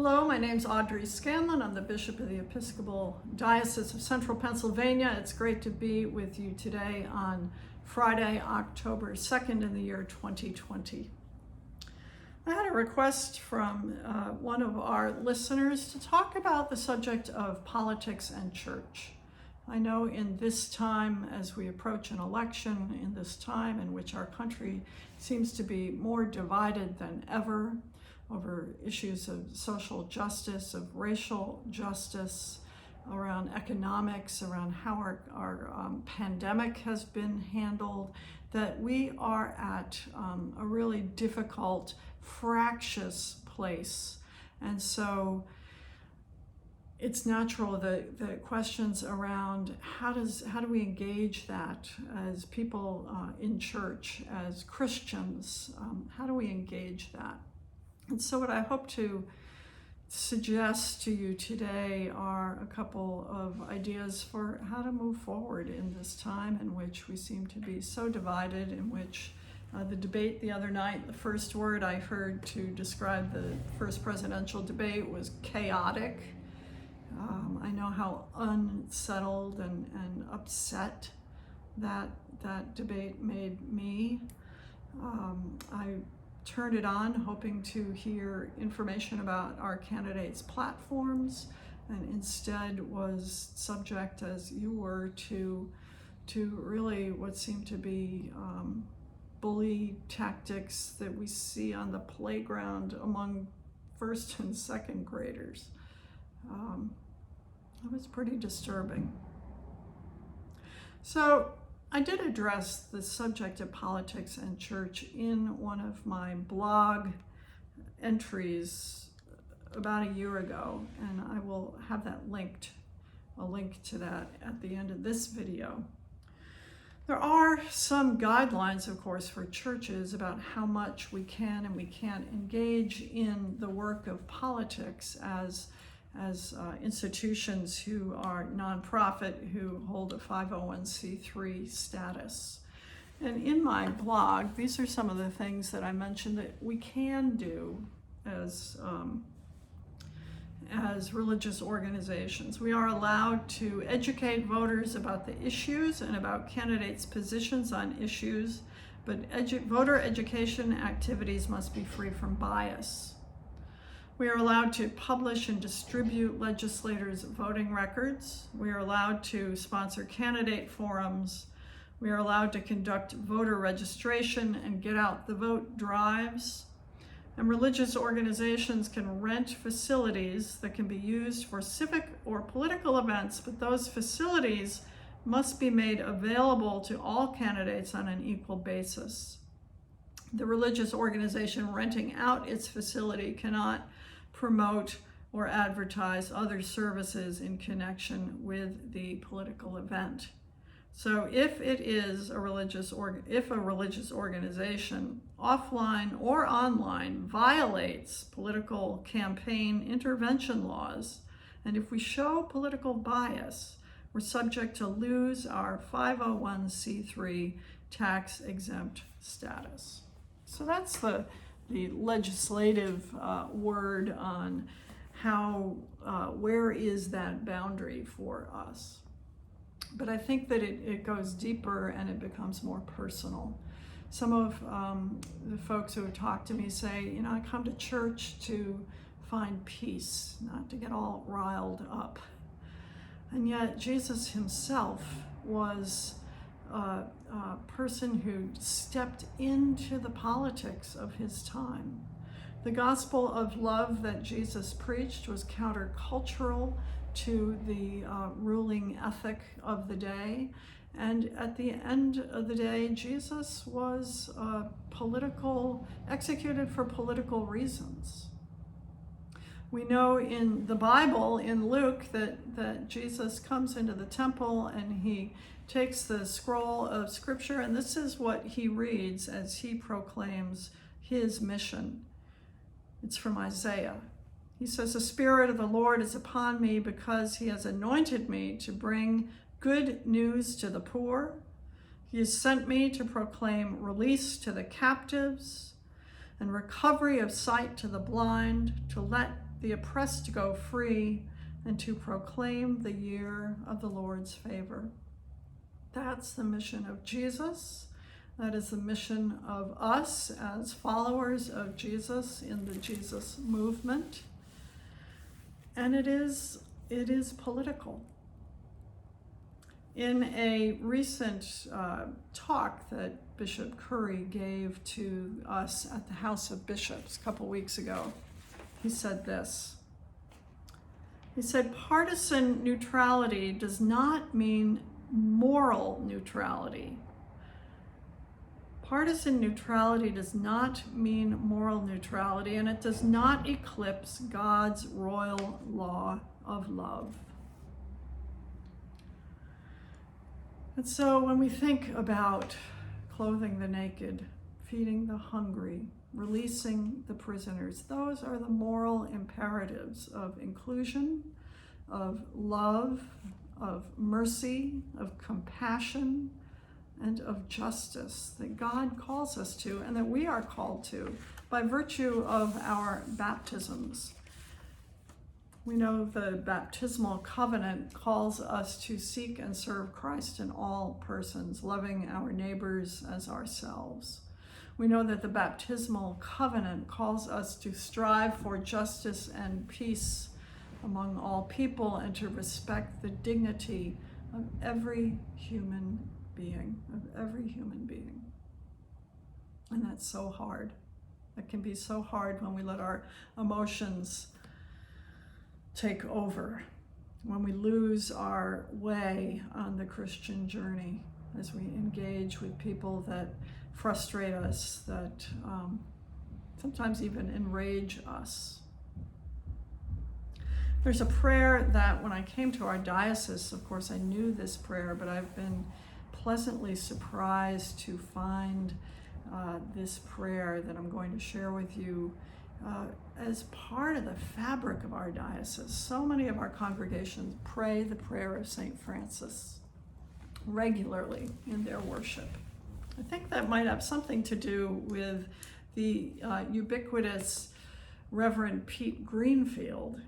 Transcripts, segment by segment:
Hello, my name's Audrey Scanlan. I'm the Bishop of the Episcopal Diocese of Central Pennsylvania. It's great to be with you today on Friday, October 2nd in the year 2020. I had a request from one of our listeners to talk about the subject of politics and church. I know in this time, as we approach an election, in this time in which our country seems to be more divided than ever, over issues of social justice, of racial justice, around economics, around how our pandemic has been handled, that we are at a really difficult, fractious place. And so it's natural that the questions around how do we engage that as people in church, as Christians, how do we engage that? And so what I hope to suggest to you today are a couple of ideas for how to move forward in this time in which we seem to be so divided, in which the debate the other night, the first word I heard to describe the first presidential debate was chaotic. I know how unsettled and upset that debate made me. I turned it on hoping to hear information about our candidates' platforms, and instead was subject, as you were, to really what seemed to be bully tactics that we see on the playground among first and second graders. It was pretty disturbing. So I did address the subject of politics and church in one of my blog entries about a year ago, and I will have that a link to that at the end of this video. There are some guidelines, of course, for churches about how much we can and we can't engage in the work of politics as institutions who are nonprofit, who hold a 501c3 status. And in my blog, these are some of the things that I mentioned that we can do as religious organizations. We are allowed to educate voters about the issues and about candidates' positions on issues, but voter education activities must be free from bias. We are allowed to publish and distribute legislators' voting records. We are allowed to sponsor candidate forums. We are allowed to conduct voter registration and get out the vote drives. And religious organizations can rent facilities that can be used for civic or political events, but those facilities must be made available to all candidates on an equal basis. The religious organization renting out its facility cannot promote or advertise other services in connection with the political event. So if it is a religious organization, offline or online, violates political campaign intervention laws, and if we show political bias, we're subject to lose our 501c3 tax-exempt status. So that's the legislative word on how, where is that boundary for us. But I think that it goes deeper and it becomes more personal. Some of the folks who have talked to me say, I come to church to find peace, not to get all riled up. And yet Jesus himself was a person who stepped into the politics of his time. The gospel of love that Jesus preached was countercultural to the ruling ethic of the day. And at the end of the day, Jesus was executed for political reasons. We know in the Bible, in Luke, that Jesus comes into the temple and he takes the scroll of scripture, and this is what he reads as he proclaims his mission. It's from Isaiah. He says, "The Spirit of the Lord is upon me because he has anointed me to bring good news to the poor. He has sent me to proclaim release to the captives and recovery of sight to the blind, to let the oppressed to go free, and to proclaim the year of the Lord's favor. That's the mission of Jesus. That is the mission of us as followers of Jesus in the Jesus movement. And it is political. In a recent talk that Bishop Curry gave to us at the House of Bishops a couple weeks ago, he said this. He said, partisan neutrality does not mean moral neutrality. Partisan neutrality does not mean moral neutrality, and it does not eclipse God's royal law of love. And so when we think about clothing the naked, feeding the hungry, releasing the prisoners, those are the moral imperatives of inclusion, of love, of mercy, of compassion, and of justice that God calls us to and that we are called to by virtue of our baptisms. We know the baptismal covenant calls us to seek and serve Christ in all persons, loving our neighbors as ourselves. We know that the baptismal covenant calls us to strive for justice and peace among all people and to respect the dignity of every human being, And that's so hard. It can be so hard when we let our emotions take over, when we lose our way on the Christian journey, as we engage with people that frustrate us, that sometimes even enrage us. There's a prayer that when I came to our diocese, of course I knew this prayer, but I've been pleasantly surprised to find this prayer that I'm going to share with you as part of the fabric of our diocese. So many of our congregations pray the prayer of St. Francis regularly in their worship. I think that might have something to do with the ubiquitous Reverend Pete Greenfield,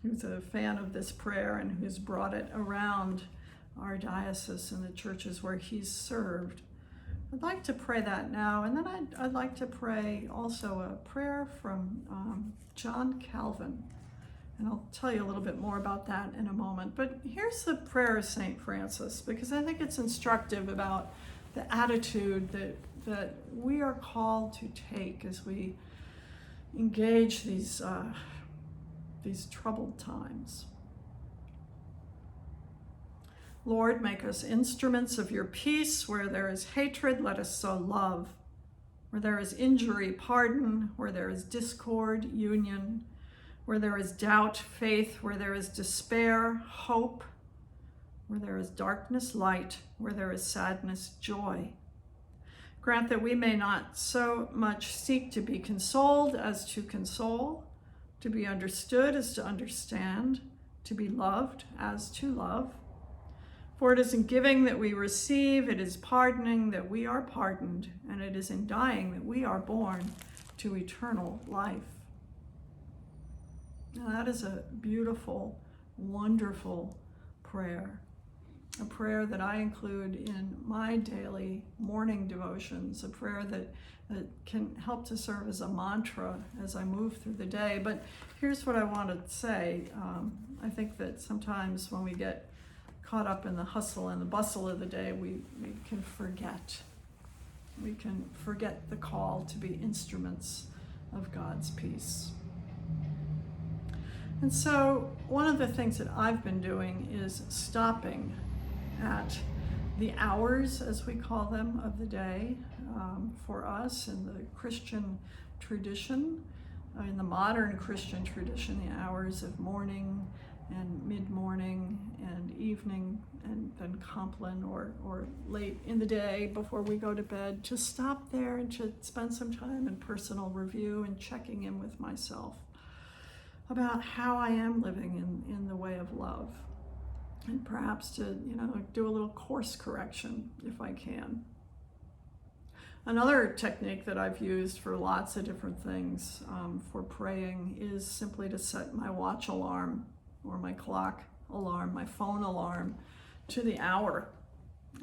who's a fan of this prayer and who's brought it around our diocese and the churches where he's served. I'd like to pray that now, and then I'd like to pray also a prayer from John Calvin, and I'll tell you a little bit more about that in a moment. But here's the prayer of St. Francis, because I think it's instructive about the attitude that we are called to take as we engage these troubled times. Lord, make us instruments of your peace. Where there is hatred, let us sow love. Where there is injury, pardon. Where there is discord, union. Where there is doubt, faith. Where there is despair, hope. Where there is darkness, light. Where there is sadness, joy. Grant that we may not so much seek to be consoled as to console, to be understood as to understand, to be loved as to love. For it is in giving that we receive, it is pardoning that we are pardoned, and it is in dying that we are born to eternal life. Now that is a beautiful, wonderful prayer. A prayer that I include in my daily morning devotions, a prayer that can help to serve as a mantra as I move through the day. But here's what I want to say. I think that sometimes when we get caught up in the hustle and the bustle of the day, we can forget. We can forget the call to be instruments of God's peace. And so one of the things that I've been doing is stopping at the hours, as we call them, of the day for us in the Christian tradition, in the modern Christian tradition, the hours of morning and mid-morning and evening and then Compline or late in the day before we go to bed, to stop there and to spend some time in personal review and checking in with myself about how I am living in the way of love, and perhaps to do a little course correction if I can. Another technique that I've used for lots of different things for praying is simply to set my watch alarm or my clock alarm, my phone alarm, to the hour.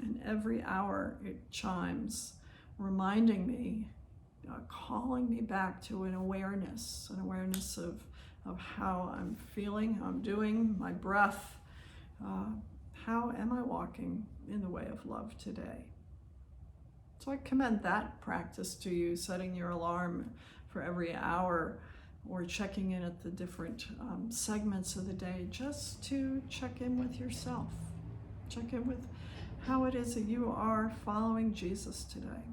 And every hour it chimes, reminding me, calling me back to an awareness of how I'm feeling, how I'm doing, my breath. How am I walking in the way of love today? So I commend that practice to you, setting your alarm for every hour or checking in at the different segments of the day just to check in with yourself. Check in with how it is that you are following Jesus today.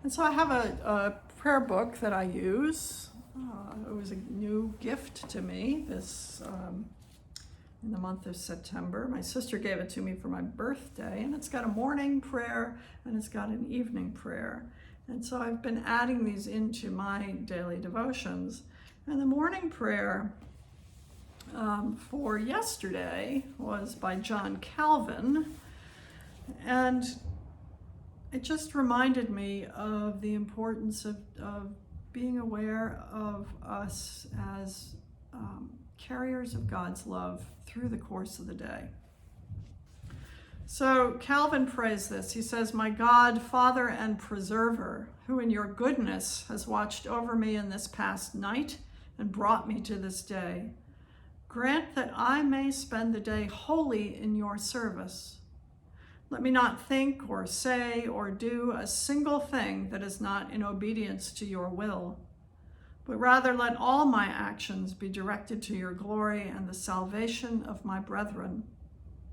And so I have a prayer book that I use. It was a new gift to me this in the month of September. My sister gave it to me for my birthday, and it's got a morning prayer and it's got an evening prayer. And so I've been adding these into my daily devotions. And the morning prayer for yesterday was by John Calvin, and it just reminded me of the importance of being aware of us as carriers of God's love through the course of the day. So Calvin prays this. He says, "My God, Father and Preserver, who in your goodness has watched over me in this past night and brought me to this day, grant that I may spend the day wholly in your service. Let me not think or say or do a single thing that is not in obedience to your will, but rather let all my actions be directed to your glory and the salvation of my brethren.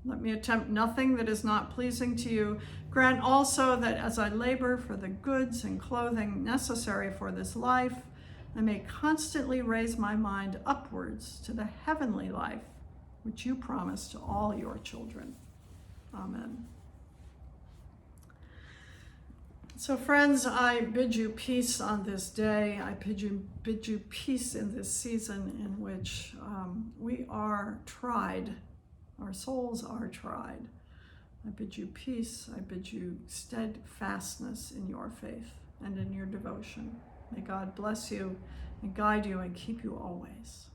Let me attempt nothing that is not pleasing to you. Grant also that as I labor for the goods and clothing necessary for this life, I may constantly raise my mind upwards to the heavenly life, which you promise to all your children. Amen." So friends, I bid you peace on this day. I bid you peace in this season in which we are tried. Our souls are tried. I bid you peace. I bid you steadfastness in your faith and in your devotion. May God bless you and guide you and keep you always.